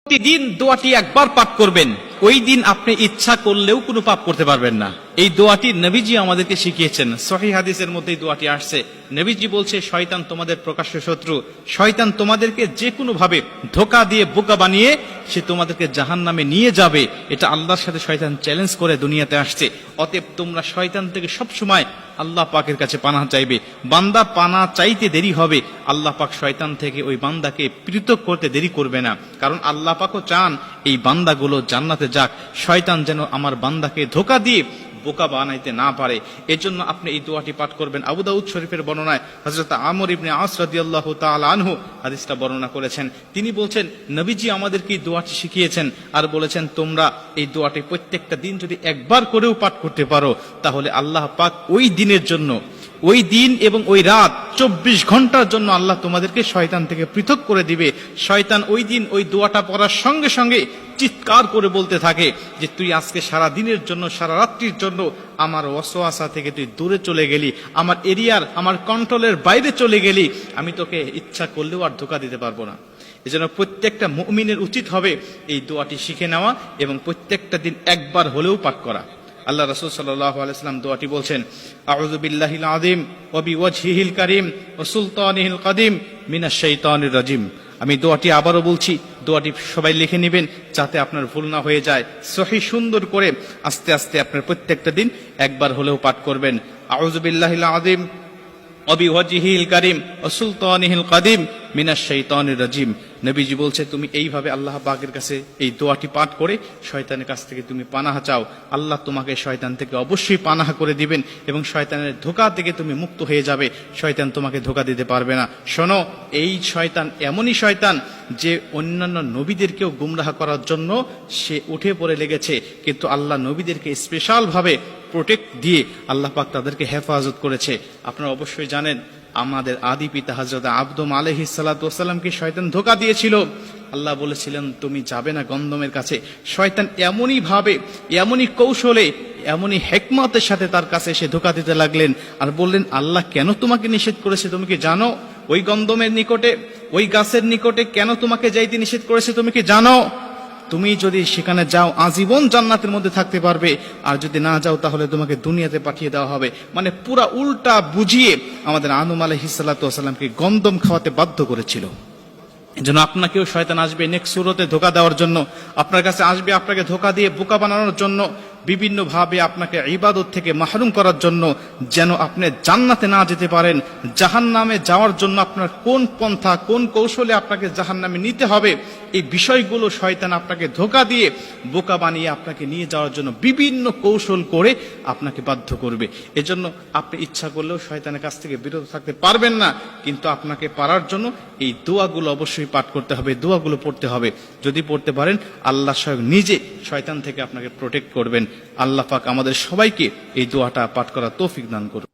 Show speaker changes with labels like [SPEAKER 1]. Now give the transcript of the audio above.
[SPEAKER 1] প্রতিদিন দোয়াটি একবার পাঠ করবেন, ওই দিন আপনি ইচ্ছা করলেও কোনো পাপ করতে পারবেন না। এই দোয়াটি নবীজি আমাদেরকে শিখিয়েছেন। সহিহ হাদিসের মধ্যে এই দোয়াটি আসছে। নবীজি বলছে, শয়তান তোমাদের প্রকাশ্য শত্রু, শয়তান তোমাদেরকে যে কোনো ভাবে ধোঁকা দিয়ে বোকা বানিয়ে সে তোমাদেরকে জাহান্নামে নিয়ে যাবে। এটা আল্লাহর সাথে শয়তান চ্যালেঞ্জ করে দুনিয়াতে আসছে। অতএব তোমরা শয়তান থেকে সবসময় আল্লাহ পাকের কাছে পানাহ চাইবে। বান্দা পানাহ চাইতে দেরি হবে, আল্লাহ পাক শয়তান থেকে ওই বান্দাকে পৃথক করতে দেরি করবে না। কারণ আল্লাহ পাকও চান এই বান্দাগুলো জান্নাতে যাক, শয়তান যেন আমার বান্দাকে ধোঁকা দিয়ে বোকা বানাইতে না পারে। এজন্য আপনি এই দোয়াটি পাঠ করবেন। আবু দাউদ শরীফের বর্ণনায় হযরত আমর ইবনে আস রাদিয়াল্লাহু তাআলা আনহু হাদিসটা বর্ণনা করেছেন। তিনি বলছেন, নবীজি আমাদেরকে এই দোয়াটি শিখিয়েছেন আর বলেছেন, তোমরা এই দোয়াটি প্রত্যেকটা দিন যদি একবার করেও পাঠ করতে পারো, তাহলে আল্লাহ পাক ওই দিনের জন্য, ওই দিন এবং ওই রাত 24 ঘন্টার জন্য আল্লাহ তোমাদেরকে শয়তান থেকে পৃথক করে দিবে। শয়তান ওই দিন ওই দোয়াটা পড়ার সঙ্গে সঙ্গে চিৎকার করে বলতে থাকে যে, তুই আজকে সারা দিনের জন্য, সারা রাত্রির জন্য আমার ওয়াসওয়াসা থেকে তুই দূরে চলে গেলি, আমার এরিয়ার, আমার কন্ট্রোলের বাইরে চলে গেলি, আমি তোকে ইচ্ছা করলেও আর ধোঁকা দিতে পারবো না। এজন্য প্রত্যেকটা মুমিনের উচিত হবে এই দোয়াটি শিখে নেওয়া এবং প্রত্যেকটা দিন একবার হলেও পাঠ করা। আল্লাহ রাসূল সাল্লাল্লাহু আলাইহি ওয়াসাল্লাম দোয়াটি বলছেন, আউযু বিল্লাহিল আযীম ওয়া বিওয়াজহিহিল কারীম ওয়া সুলতানিহিল কাদিম মিনাশ শাইতানির রাজিম। আমি দোয়াটি আবারও বলছি, দোয়াটি সবাই লিখে নেবেন যাতে আপনার ভুল না হয়ে যায়। সহি সুন্দর করে আস্তে আস্তে আপনার প্রত্যেকটা দিন একবার হলেও পাঠ করবেন। আউযু বিল্লাহিল আযীম ওয়া বিওয়াজহিহিল কারীম ওয়া সুলতানিহিল কাদিম মিনাশ শাইতানির রাজিম। নবীজি বলছে, তুমি এইভাবে আল্লাহ পাকের কাছে এই দোয়াটি পাঠ করে শয়তানের কাছ থেকে তুমি পানাহ চাও, আল্লাহ তোমাকে শয়তান থেকে অবশ্যই পানাহ করে দিবেন এবং শয়তানের ধোঁকা থেকে তুমি মুক্ত হয়ে যাবে। শয়তান তোমাকে ধোঁকা দিতে পারবে না। শোনো, এই শয়তান এমনই শয়তান যে অন্যান্য নবীদেরকেও গুমরাহ করার জন্য সে উঠে পড়ে লেগেছে, কিন্তু আল্লাহ নবীদেরকে স্পেশাল ভাবে প্রোটেক্ট দিয়ে আল্লাহ পাক তাদেরকে হেফাজত করেছে। আপনারা অবশ্যই জানেন, আমাদের আদি পিতা হযরত আদম আলাইহিস সালাতু ওয়াস সালামকে শয়তান ধোঁকা দিয়েছিল। আল্লাহ বলেছিলেন, তুমি যাবে না গন্ধমের কাছে। শয়তান এমনই ভাবে, এমনই কৌশলে, এমনই হিকমতের সাথে তার কাছে এসে ধোঁকা দিতে লাগলেন আর বললেন, আল্লাহ কেন তোমাকে নিষেধ করেছে তুমি কি জানো? ওই গন্ধমের নিকটে, ওই গাছের নিকটে কেন তোমাকে যাইতে নিষেধ করেছে তুমি কি জানো? তুমি যদি সেখানে যাও আজীবন জান্নাতের মধ্যে থাকতে পারবে, আর যদি না যাও তাহলে তোমাকে দুনিয়াতে পাঠিয়ে দেওয়া হবে। মানে পুরা উল্টা বুঝিয়ে আমাদের আদম আলাইহিস সালাতু ওয়াস সালামকে গন্ধম খাওয়াতে বাধ্য করেছিল। এজন্য আপনাকেও শয়তান আসবে নেক্সট সুরতে ধোঁকা দেওয়ার জন্য, আপনার কাছে আসবে আপনাকে ধোঁকা দিয়ে বোকা বানানোর জন্য, বিভিন্ন ভাবে আপনাকে ইবাদত থেকে মাহরুম করার জন্য, যেন আপনি জান্নাতে না যেতে পারেন। জাহান্নামে যাওয়ার জন্য আপনার কোন পন্থা, কোন কৌশলে আপনাকে জাহান্নামে নিতে হবে, এই বিষয়গুলো শয়তান আপনাকে ধোঁকা দিয়ে বোকা বানিয়ে আপনাকে নিয়ে যাওয়ার জন্য বিভিন্ন কৌশল করে আপনাকে বাধ্য করবে। এজন্য আপনি ইচ্ছা করলেও শয়তানের কাছ থেকে বিরত থাকতে পারবেন না, কিন্তু আপনাকে পারার জন্য এই দোয়াগুলো অবশ্যই পাঠ করতে হবে, দোয়াগুলো পড়তে হবে। যদি পড়তে পারেন, আল্লাহ স্বয়ং নিজে শয়তান থেকে আপনাকে প্রোটেক্ট করবেন। আল্লাহ পাক আমাদের সবাইকে এই দোয়াটা পাঠ করার তৌফিক দান করুন।